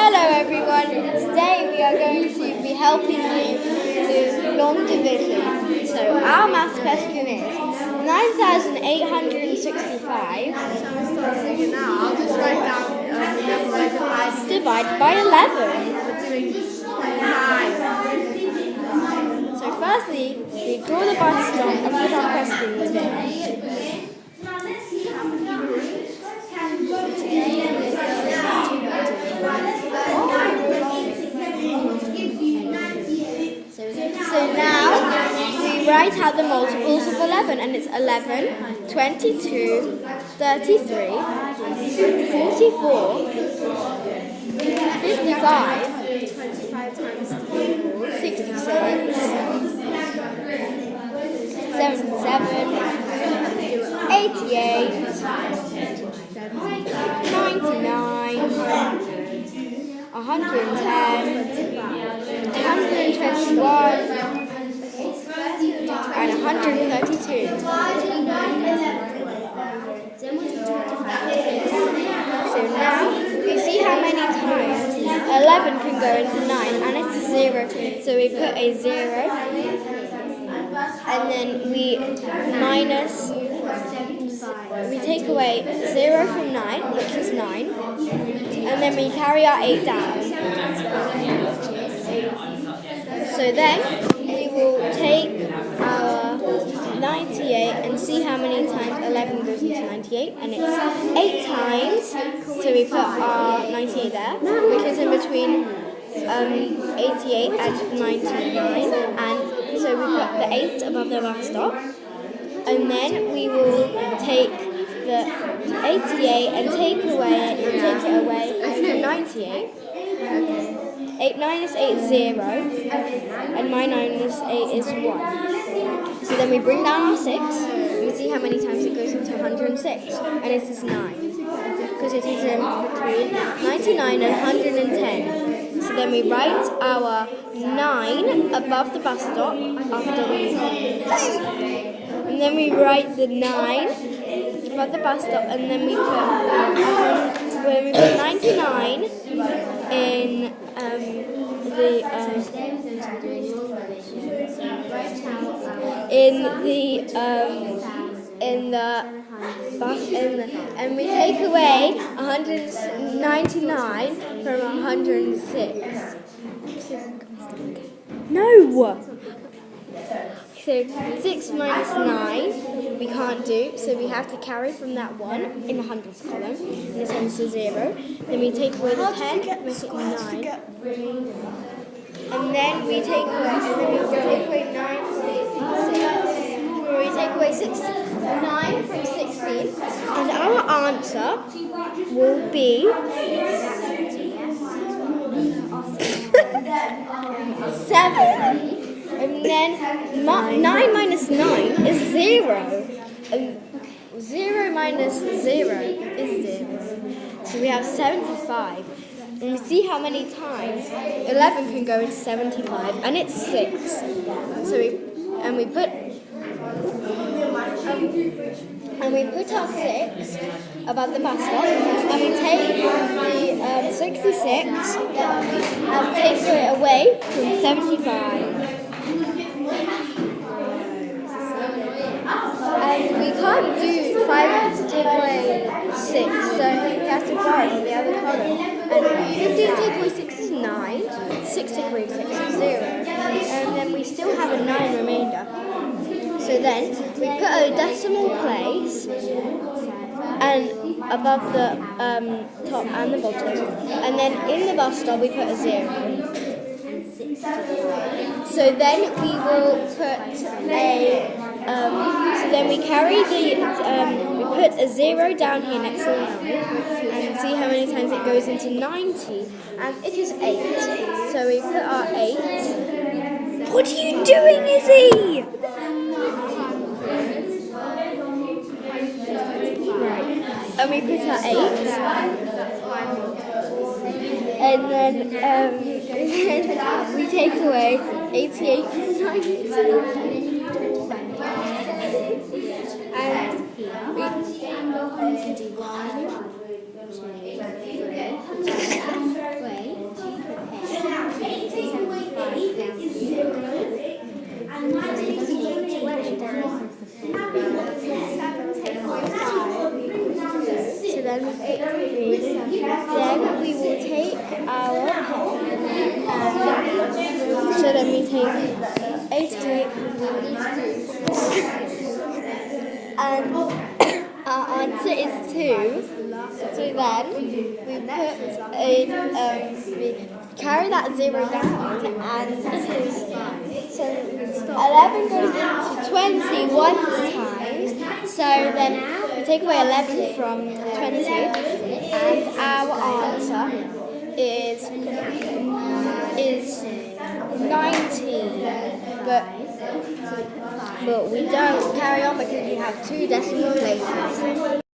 Hello everyone, today we are going to be helping you do long division. So our maths question is 9,865 divided by 11. So firstly, we draw the bus stop and put our question within. So now we write out the multiples of 11, and it's 11, 22, 33, 44, 55, 66, 77, 88, 99, 110, 121, and 132. So now we see how many times 11 can go into 9, and it's a 0. So we put a 0, and then we take away 0 from 9, which is 9, and then we carry our 8 down. So then we will take our 98 and see how many times 11 goes into 98, and it's 8 times. So we put our 98 there, which is in between 88 and 99, and so we put the 8 above the bus stop, and then we will take the 88 and take it away from 98. 8 minus 8 is 0, and my 9 minus 8 is 1. So then we bring down our 6, and we see how many times it goes into 106, and it is 9, because it is in between 99 and 110. So then we write our 9 above the bus stop, and then we write the 9 above the bus stop, and then we put 99 in and we take away 199 from 106. No! So 6 minus 9 we can't do, so we have to carry from that 1 in the hundreds column, and this one's a 0. Then we take away the 10, make it 9. And then we take away 9 from 16, and our answer will be 7. And then 9 minus 9 is 0. And 0 minus 0 is 0. So we have 75. And we see how many times 11 can go into 75, and it's 6. So we put our 6 above the bus stop, and we take the 66 and take it away from 75. And we can't do 5 to take away 6, so we have to borrow from the other column. And 15 take away 6 is 9, 6 take away 6 is 0, and then we still have a 9 remainder. So then we put a decimal place and above the top and the bottom, and then in the bus stop we put a 0. So then we will put so then we carry we put a 0 down here next to the 9, and see how many times it goes into 90, and it is 8. So we put our 8. What are you doing, Izzy? Right. And we put our 8. And then we take away 88 from 92. And we Then we will take our so then we take 88 and our answer is 2. So then we carry that 0 down and so 11 goes into 21 times. So then we take away 11 from 20 and our answer is 19. But we don't carry on because we have 2 decimal places.